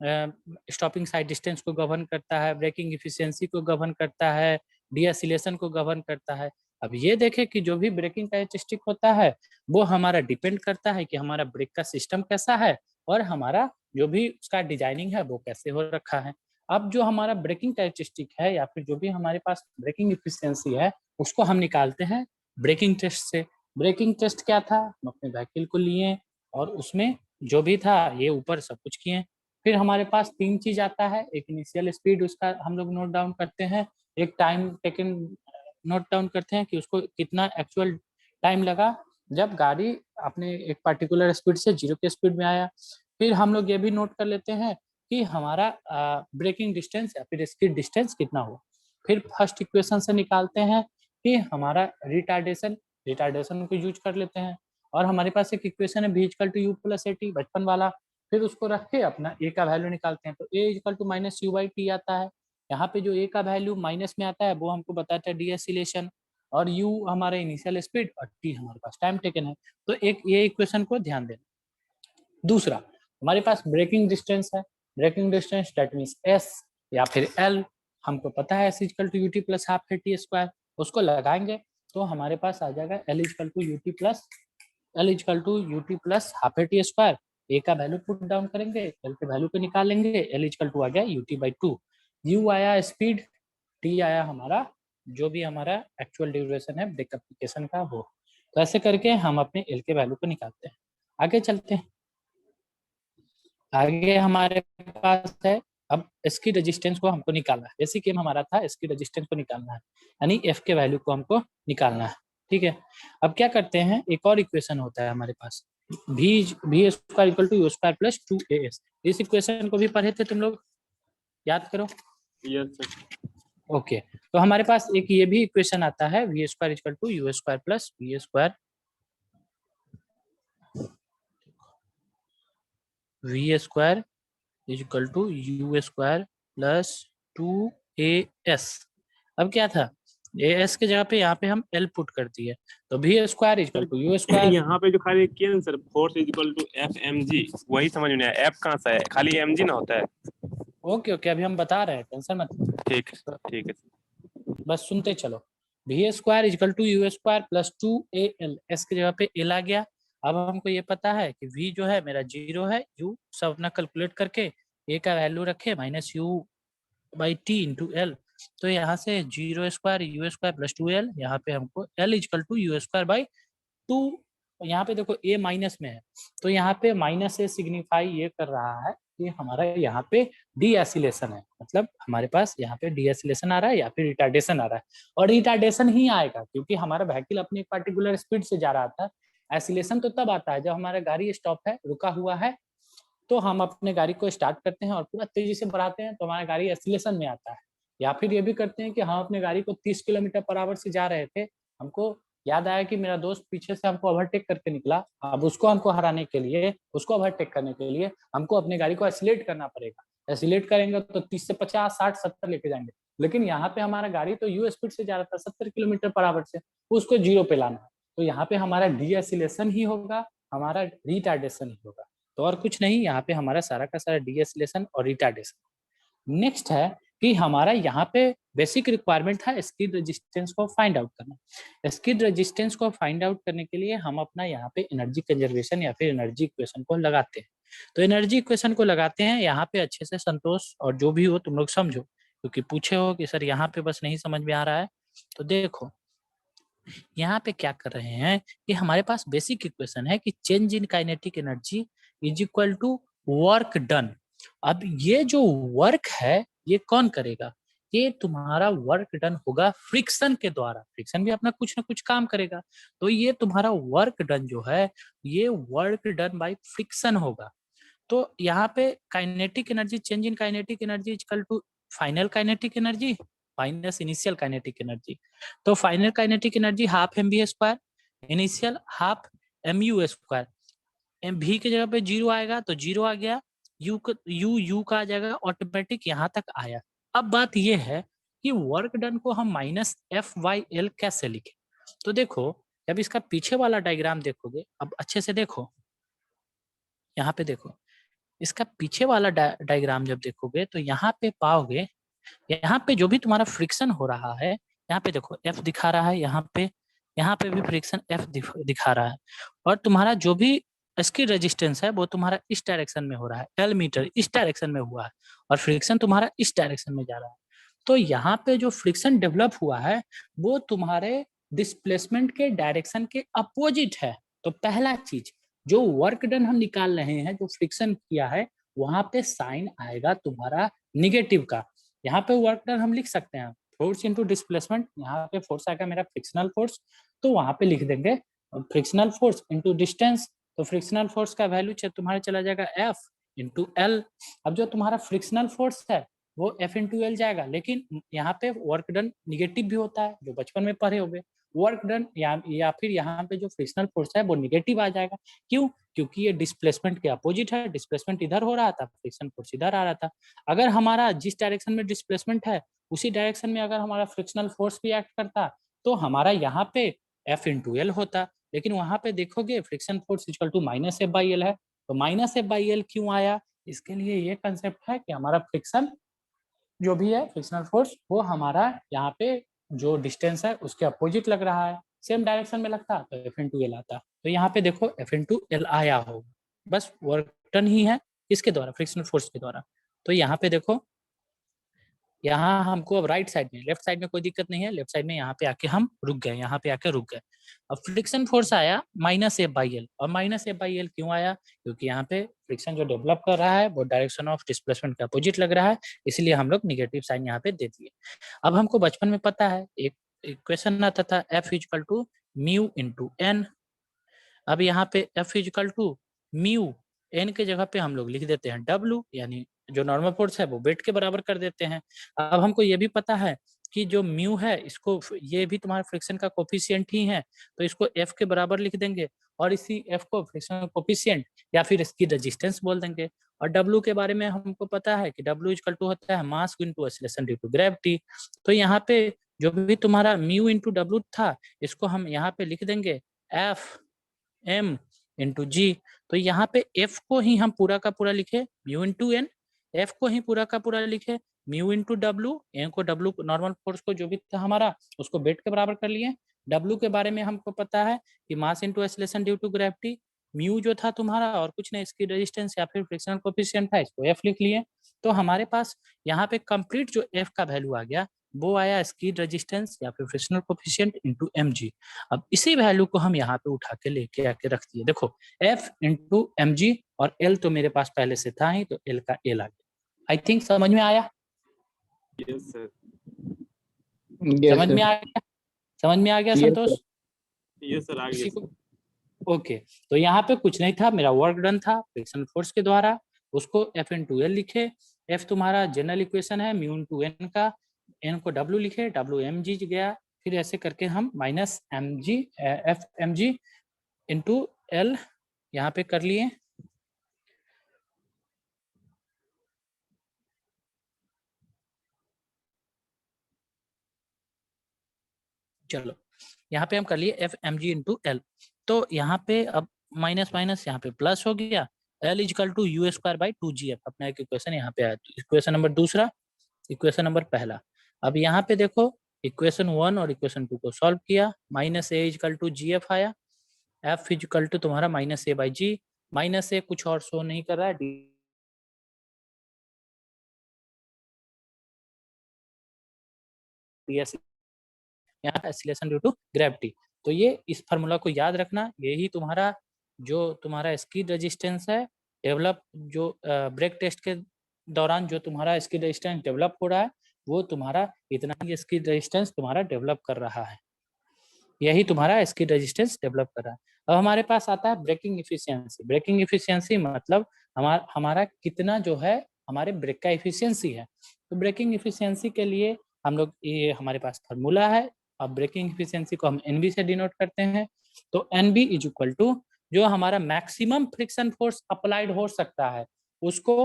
स्टॉपिंग साइड डिस्टेंस को गवर्न करता है, ब्रेकिंग इफिशियंसी को गवर्न करता है, डीएसिलेशन को गवर्न करता है। अब ये देखें कि जो भी ब्रेकिंग कैरेक्टरिस्टिक होता है वो हमारा डिपेंड करता है कि हमारा ब्रेक का सिस्टम कैसा है और हमारा जो भी उसका डिजाइनिंग है वो कैसे हो रखा है। अब जो हमारा ब्रेकिंग कैरेक्टरिस्टिक है या फिर जो भी हमारे पास ब्रेकिंग इफिशियंसी है उसको हम निकालते हैं ब्रेकिंग टेस्ट से। ब्रेकिंग टेस्ट क्या था, हम अपने व्हीकल को लिए और उसमें जो भी था ये ऊपर सब कुछ किए। फिर हमारे पास 3 चीज आता है, एक इनिशियल स्पीड उसका हम लोग नोट डाउन करते हैं, एक टाइम टेकन नोट डाउन करते हैं कि उसको कितना एक्चुअल टाइम लगा जब गाड़ी अपने एक पर्टिकुलर स्पीड से 0 के स्पीड में आया। फिर हम लोग ये भी नोट कर लेते हैं कि हमारा ब्रेकिंग डिस्टेंस या फिर स्किड डिस्टेंस कितना हो। फिर फर्स्ट इक्वेशन से निकालते हैं कि हमारा रिटार्डेशन को यूज कर लेते हैं और हमारे पास एक इक्वेशन है v equal to u plus a t बचपन वाला। फिर उसको रख के अपना a का वैल्यू निकालते हैं तो a equal to minus u by t आता है। यहाँ पे जो a का वैल्यू माइनस में आता है वो हमको बताता है डीएसिलेशन और u हमारा इनिशियल स्पीड और t हमारे पास टाइम टेकन है। तो एक ये इक्वेशन को ध्यान देना। दूसरा हमारे पास ब्रेकिंग डिस्टेंस है, braking distance that means s या फिर l, हमको पता है s equal to u t plus half t square, उसको लगाएंगे तो हमारे पास आ जाएगा l equal to u t plus half t square. a का वैल्यू पुट डाउन करेंगे, l के वैल्यू पे निकालेंगे, l इक्वल टू आ गया यूटी बाई 2, u आया स्पीड, t आया हमारा जो भी हमारा एक्चुअल ड्यूरेशन है ब्रेक एप्लीकेशन का वो। तो ऐसे करके हम अपने l के वैल्यू को निकालते हैं। आगे चलते हैं, आगे हमारे पास है अब इसकी रेजिस्टेंस को हमको निकालना है। जैसे कि हमारा था इसकी रेजिस्टेंस को निकालना है यानी f के वैल्यू को हमको निकालना है। ठीक है, अब क्या करते हैं, एक और इक्वेशन होता है हमारे पास v square equal to u square plus 2as। इस इक्वेशन को भी पढ़े थे तुम लोग, याद करो। Yes sir. ओके, तो हमारे पास एक ये भी इक्वेशन आता है v square equal to u square plus v square is equal to u square plus 2as। अब क्या था, as के जगह पे यहाँ पे हम l पुट कर दिए तो v square equal to u square. यहाँ पे जो खाली किया ना sir force is equal to F m g, वही समझ में आया, एफ कहाँ सा है, खाली एम जी ना होता है। ओके ओके, अभी हम बता रहे हैं, टेंशन मत लो। ठीक है बस सुनते चलो, v square equal to u square plus 2al, s की जगह पे l आ गया। अब हमको ये पता है कि v जो है मेरा 0 है, u सब अपना कैलकुलेट करके a का वैल्यू रखे minus u by t into L. तो यहाँ से 0 square you square plus 2l, यहाँ पे हमको l equal to u square by 2। यहाँ पे देखो a माइनस में है तो यहाँ पे माइनस से सिग्निफाई ये कर रहा है कि हमारा यहाँ पे डीएसिलेशन है, मतलब हमारे पास यहाँ पे डीएसिलेशन आ रहा है या फिर रिटार्डेशन आ रहा है। और रिटार्डेशन ही आएगा क्योंकि हमारा व्हीकल अपनी एक पर्टिकुलर स्पीड से जा रहा था। एसिलेशन तो तब आता है जब हमारा गाड़ी स्टॉप है, रुका हुआ है, तो हम अपने गाड़ी को स्टार्ट करते हैं और पूरा तेजी से बढ़ाते हैं तो हमारा गाड़ी एसिलेशन में आता है। या फिर ये भी करते हैं कि हम अपने गाड़ी को 30 किलोमीटर पर आवर से जा रहे थे, हमको याद आया कि मेरा दोस्त पीछे से हमको ओवरटेक करके निकला, अब उसको हमको हराने के लिए, उसको ओवरटेक करने के लिए हमको अपने गाड़ी को एसिलेट करना पड़ेगा। एसिलेट करेंगे तो 30 से 50, 60, 70 लेके जाएंगे, लेकिन यहाँ पे हमारा गाड़ी तो यू स्पीड से जा रहा था 70 किलोमीटर पर आवर से, उसको 0 पे लाना है। तो यहाँ पे हमारा डी एसिलेशन ही होगा, हमारा रिटार्डेशन ही होगा, तो और कुछ नहीं। यहाँ पे हमारा सारा का सारा डीएसिलेशन और रिटार्डेशन। नेक्स्ट है कि हमारा यहाँ पे बेसिक रिक्वायरमेंट था स्किड रेजिस्टेंस को फाइंड आउट करना। स्किड रेजिस्टेंस को फाइंड आउट करने के लिए हम अपना यहाँ पे एनर्जी कंजर्वेशन या फिर एनर्जी इक्वेशन को लगाते हैं। तो एनर्जी इक्वेशन को लगाते हैं, यहाँ पे अच्छे से संतोष और जो भी हो तुम लोग समझो, क्योंकि पूछे हो कि सर यहाँ पे बस नहीं समझ में आ रहा है। तो देखो यहाँ पे क्या कर रहे हैं कि हमारे पास बेसिक इक्वेशन है कि change in kinetic energy is equal to work done. अब ये जो वर्क है ये कौन करेगा, ये तुम्हारा वर्क डन होगा फ्रिक्शन के द्वारा। फ्रिक्शन भी अपना कुछ ना कुछ काम करेगा, तो ये तुम्हारा वर्क डन जो है ये वर्क डन बाय फ्रिक्शन होगा। तो यहाँ पे kinetic energy, change in kinetic energy equal to final kinetic energy minus initial kinetic energy. तो final kinetic energy half m v square, initial half m u square. M भी की जगह पे 0 आएगा तो 0 आ गया, यू का आ जाएगा ऑटोमेटिक, यहाँ तक आया। अब बात ये है कि वर्क डन को हम -FYL कैसे लिखें। तो देखो, जब इसका पीछे वाला डायग्राम देखोगे, अब अच्छे से देखो, यहाँ पे देखो, इसका पीछे वाला डायग्राम जब देखोगे तो यहाँ पे पाओगे, यहाँ पे जो भी तुम्हारा फ्रिक्शन हो रहा है, यहाँ पे देखो F दिखा रहा है, यहाँ पे भी फ्रिक्शन F दिखा रहा है, और तुम्हारा जो भी इसकी रेजिस्टेंस है वो तुम्हारा इस डायरेक्शन में हो रहा है, L मीटर इस डायरेक्शन में हुआ है, और फ्रिक्शन तुम्हारा इस डायरेक्शन में जा रहा है। तो यहाँ पे जो फ्रिक्शन डेवलप हुआ है वो तुम्हारे डिस्प्लेसमेंट के डायरेक्शन के अपोजिट है। तो पहला चीज, जो वर्क डन हम निकाल रहे हैं, जो फ्रिक्शन किया है, वहां पे साइन आएगा तुम्हारा निगेटिव का। यहाँ पे वर्क डन हम लिख सकते हैं फोर्स इनटू डिस्प्लेसमेंट, यहाँ पे फोर्स आएगा मेरा फ्रिक्शनल फोर्स, तो वहां पे लिख देंगे फ्रिक्शनल फोर्स इनटू डिस्टेंस। तो फ्रिक्शनल फोर्स का वैल्यू तुम्हारा चला जाएगा F इंटू एल। अब जो तुम्हारा फ्रिक्शनल फोर्स है वो F इंटू एल जाएगा, लेकिन यहाँ पे वर्क डन निगेटिव भी होता है, जो बचपन में पढ़े होंगे। वर्क डन या फिर यहाँ पे जो फ्रिक्शनल फोर्स है वो निगेटिव आ जाएगा। क्यों? क्योंकि ये डिस्प्लेसमेंट के अपोजिट है, डिस्प्लेसमेंट इधर हो रहा था, फ्रिक्शन फोर्स इधर आ रहा था। अगर हमारा जिस डायरेक्शन में डिस्प्लेसमेंट है उसी डायरेक्शन में अगर हमारा फ्रिक्शनल फोर्स भी एक्ट करता तो हमारा यहाँ पे F इंटू एल होता, लेकिन वहां पे देखोगे friction force equal to -F/L है। तो -F/L क्यों आया? इसके लिए ये कंसेप्ट है कि हमारा फ्रिक्शन जो भी है फ्रिक्शनल फोर्स वो हमारा यहाँ पे जो डिस्टेंस है उसके अपोजिट लग रहा है। सेम डायरेक्शन में लगता तो F इंटू एल आता। तो यहाँ पे देखो F इंटू एल आया हो, बस वर्क डन ही है इसके द्वारा, फ्रिक्शनल फोर्स के द्वारा। तो यहाँ पे देखो, यहाँ हमको अब राइट साइड में, लेफ्ट साइड में कोई दिक्कत नहीं है, लेफ्ट साइड में यहाँ पे आके हम रुक गए, यहाँ पे आके रुक गए। अब फ्रिक्शन फोर्स आया -F/L, और -F/L क्यों आया? क्योंकि यहाँ पे फ्रिक्शन जो डेवलप कर रहा है वो डायरेक्शन ऑफ डिस्प्लेसमेंट के अपोजिट लग रहा है, इसलिए हम लोग निगेटिव साइन यहाँ पे दे दिए। अब हमको बचपन में पता है एक इक्वेशन आता था F equal to mu into N. अब यहाँ पे F equal to mu, N के जगह पे हम लोग लिख देते हैं W, यानी जो नॉर्मल फोर्स है वो वेट के बराबर कर देते हैं। अब हमको ये भी पता है कि जो म्यू है इसको, ये भी तुम्हारा फ्रिक्शन का कोफिशिएंट ही है, तो इसको F के बराबर लिख देंगे, और इसी F को फ्रिक्शन कोफिशिएंट या फिर इसकी रेजिस्टेंस बोल देंगे। और W के बारे में हमको पता है कि W इक्वल टू होता है mass into acceleration due to gravity. तो यहाँ पे जो भी तुम्हारा म्यू इंटू W था, इसको हम यहाँ पे लिख देंगे F m इंटू जी। तो यहाँ पे F को ही हम पूरा का पूरा लिखे म्यू इंटू एन, F को ही पूरा का पूरा लिखे म्यू इंटू डब्ल्यू, एन को W नॉर्मल फोर्स को जो भी था हमारा उसको वेट के बराबर कर लिए। W के बारे में हमको पता है कि mass into acceleration due to gravity, mu जो था तुम्हारा और कुछ नहीं, इसकी रेजिस्टेंस या फिर फ्रिक्शनल कोफिशिएंट था, इसको F लिख लिए। तो हमारे पास यहाँ पे कंप्लीट जो F का वैल्यू आ गया वो आया स्कीड रेजिस्टेंस या फिर फ्रिक्शनल कोफिशिएंट इनटू mg। अब इसी वैल्यू को हम यहाँ पे उठा के लेके आके रख दिए। देखो F इंटू mg, और L तो मेरे पास पहले से था ही, तो L का L आ गया। आई थिंक समझ में आया? Yes sir. समझ में आ गया? समझ में आ गया संतोष? यस सर, आ किसी गया। को? ओके, तो यहाँ पे कुछ नहीं था, मेरा वर्क डन था फ्रिक्शन फोर्स के द्वारा, उसको F इंटू एल लिखे। F तुम्हारा जनरल इक्वेशन है म्यू इंटू एन का, एन को W लिखे, W mg गया, फिर ऐसे करके हम -mg F mg into L यहाँ पे कर लिए। चलो यहाँ पे हम कर लिए F mg इंटू एल। तो यहाँ पे अब माइनस माइनस यहाँ पे प्लस हो गया, L is equal to u square by 2gf, अपना एक इक्वेशन यहाँ पे आया। इक्वेशन नंबर दूसरा, इक्वेशन नंबर पहला। अब यहाँ पे देखो इक्वेशन 1 और इक्वेशन 2 को सॉल्व किया, -a इजकल टू gf आया, F इजकल टू तुम्हारा -a बाई g, -a कुछ और शो नहीं कर रहा है, ds यहाँ एक्सीलरेशन ड्यू टू ग्रेविटी। तो ये इस फार्मूला को याद रखना, यही तुम्हारा जो तुम्हारा स्कीड रेजिस्टेंस है डेवलप, जो ब्रेक टेस्ट के दौरान जो तुम्हारा स्कीड रेजिस्टेंस डेवलप हो रहा है वो तुम्हारा इतना ही स्कीड रेजिस्टेंस तुम्हारा डेवलप कर रहा है, यही तुम्हारा स्कीड रेजिस्टेंस डेवलप कर रहा है। अब हमारे पास आता है ब्रेकिंग इफिशियंसी। ब्रेकिंग इफिशियंसी मतलब हमारा कितना जो है हमारे ब्रेक का इफिशियंसी है। तो ब्रेकिंग इफिशियंसी के लिए हम लोग, ये हमारे पास फार्मूला है। अब ब्रेकिंग इफिशियंसी को हम NB से डिनोट करते हैं। तो NB इज इक्वल टू जो हमारा मैक्सिमम फ्रिक्शन फोर्स अप्लाइड हो सकता है, उसको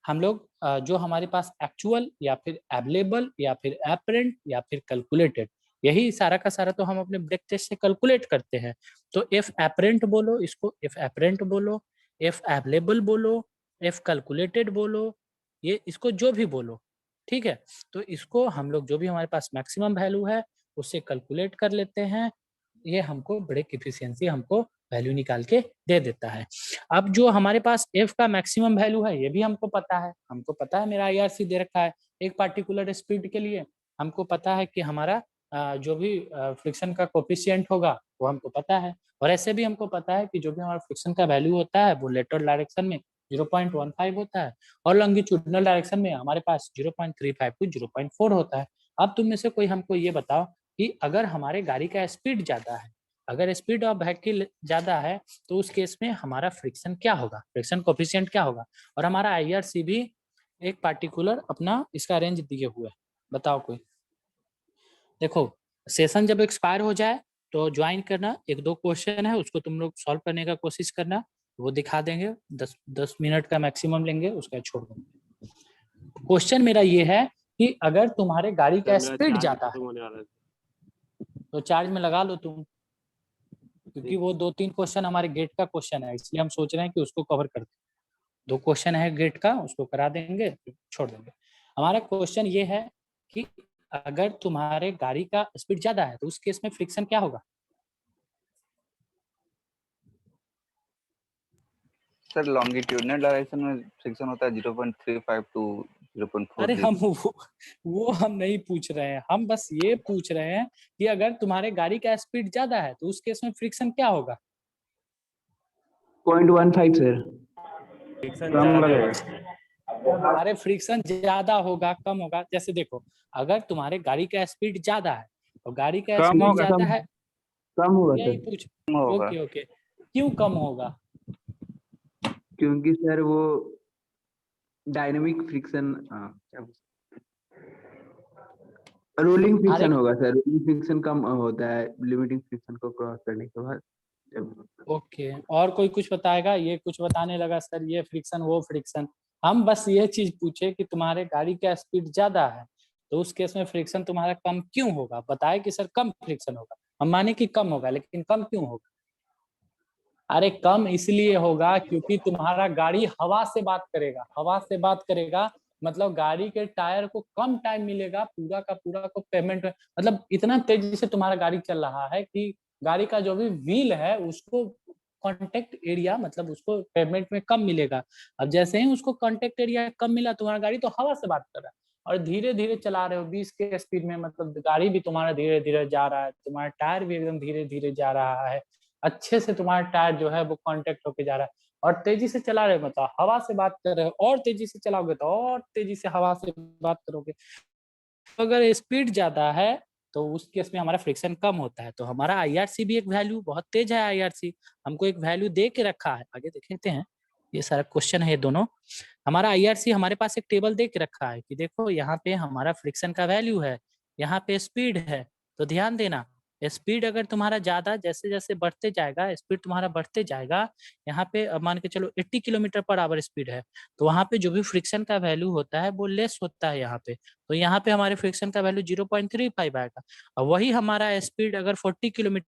हम लोग जो हमारे पास एक्चुअल या फिर अवेलेबल या फिर एपरेंट या फिर कैलकुलेटेड, यही सारा का सारा तो हम अपने ब्रेक टेस्ट से कैलकुलेट करते हैं। तो एफ एपरेंट बोलो, इसको एफ एपरेंट बोलो, एफ अवेलेबल बोलो, एफ कैलकुलेटेड बोलो, ये इसको जो भी बोलो, ठीक है। तो इसको हम लोग जो भी हमारे पास मैक्सिमम वैल्यू है उससे कैलकुलेट कर लेते हैं, ये हमको ब्रेक इफिशियंसी हमको वैल्यू निकाल के दे देता है। अब जो हमारे पास एफ का मैक्सिमम वैल्यू है ये भी हमको पता है, मेरा आईआरसी दे रखा है एक पार्टिकुलर स्पीड के लिए, हमको पता है कि हमारा जो भी फ्रिक्शन का कोफिशिएंट होगा वो हमको पता है, और ऐसे भी हमको पता है कि जो भी हमारा फ्रिक्शन का वैल्यू होता है वो लेटरल डायरेक्शन में 0.15 होता है और लॉन्गिट्यूडिनल डायरेक्शन में हमारे पास 0.35 टू 0.4 होता है। अब तुम में से कोई हमको ये बताओ कि अगर हमारे गाड़ी का स्पीड ज्यादा है, अगर स्पीड ऑफ व्हीकल ज्यादा है तो उस केस में हमारा फ्रिक्शन क्या होगा, फ्रिक्शन कोफिशिएंट क्या होगा, और हमारा आईआरसी भी एक पार्टिकुलर अपना इसका रेंज दिए हुए है। बताओ कोई। देखो सेशन जब एक्सपायर हो जाए तो ज्वाइन करना, एक दो क्वेश्चन है उसको तुम लोग सॉल्व करने का कोशिश करना, वो दिखा देंगे, 10 मिनट का मैक्सिमम लेंगे, उसका छोड़ देंगे। क्वेश्चन मेरा ये है कि अगर तुम्हारे गाड़ी का स्पीड ज्यादा है तो चार्ज में लगा लो तुम, क्योंकि वो 2-3 क्वेश्चन हमारे गेट का क्वेश्चन है, इसलिए हम सोच रहे हैं कि उसको कवर कर दें। 2 क्वेश्चन है गेट का, उसको करा देंगे छोड़ देंगे। हमारा क्वेश्चन ये है कि अगर तुम्हारे गाड़ी का स्पीड ज्यादा है तो उस केस में फ्रिक्शन क्या होगा। सर लॉन्गिट्यूडनल डायरेक्शन में फ्रिक्शन होता है 0.35 टू 0.4। अरे हम वो हम नहीं पूछ रहे हैं, हम बस ये पूछ रहे हैं कि अगर तुम्हारे गाड़ी का स्पीड ज्यादा है तो उस केस में फ्रिक्शन क्या होगा। 0.15 सर। कम लगेगा। अरे फ्रिक्शन ज्यादा होगा कम होगा, जैसे देखो अगर तुम्हारे गाड़ी का स्पीड ज्यादा है और गाड़ी का कम स्पीड होगा, ज्यादा है, कम होगा यही सर, पूछ। होगा ओके ओके, क्यों कम होगा। क्योंकि सर वो डायनेमिक फ्रिक्शन रोलिंग फ्रिक्शन होगा सर, रोलिंग फ्रिक्शन कम होता है लिमिटिंग फ्रिक्शन को क्रॉस करने के बाद। ओके, और कोई कुछ बताएगा, ये कुछ बताने लगा सर ये फ्रिक्शन वो फ्रिक्शन, हम बस ये चीज पूछे कि तुम्हारे गाड़ी का स्पीड ज्यादा है तो उस केस में फ्रिक्शन तुम्हारा कम क्यों होगा, बताए कि सर कम फ्रिक्शन होगा, हम माने कि कम होगा लेकिन कम क्यों होगा। अरे कम इसलिए होगा क्योंकि तुम्हारा गाड़ी हवा से बात करेगा, हवा से बात करेगा मतलब गाड़ी के टायर को कम टाइम मिलेगा पूरा का पूरा को पेमेंट, मतलब इतना तेजी से तुम्हारा गाड़ी चल रहा है कि गाड़ी का जो भी व्हील है उसको कांटेक्ट एरिया मतलब उसको पेमेंट में कम मिलेगा। अब जैसे ही उसको कांटेक्ट एरिया कम मिला तुम्हारा गाड़ी तो हवा से बात कर रहा है और धीरे धीरे चला रहे हो 20 के स्पीड में, मतलब गाड़ी भी तुम्हारा धीरे धीरे जा रहा है, तुम्हारा टायर भी एकदम धीरे धीरे जा रहा है, अच्छे से तुम्हारा टायर जो है वो कांटेक्ट होके जा रहा है और तेजी से चला रहे हो, मतलब हवा से बात कर रहे हो और तेजी से चलाओगे तो और तेजी से हवा से बात करोगे। तो अगर स्पीड ज्यादा है तो उस केस में हमारा फ्रिक्शन कम होता है। तो हमारा आईआरसी भी एक वैल्यू बहुत तेज है, आईआरसी हमको एक वैल्यू दे के रखा है, आगे देखते हैं, ये सारा क्वेश्चन है ये दोनों। हमारा आईआरसी हमारे पास एक टेबल दे के रखा है कि देखो यहाँ पे हमारा फ्रिक्शन का वैल्यू है, यहाँ पे स्पीड है, तो ध्यान देना स्पीड अगर तुम्हारा ज्यादा जैसे जैसे बढ़ते जाएगा, स्पीड तुम्हारा बढ़ते जाएगा, यहाँ पे अब मान के चलो 80 किलोमीटर पर आवर स्पीड है तो वहाँ पे जो भी फ्रिक्शन का वैल्यू होता है वो लेस होता है यहाँ पे, तो यहाँ पे हमारे फ्रिक्शन का वैल्यू 0.35 आएगा। और वही हमारा स्पीड अगर 40 किलोमीटर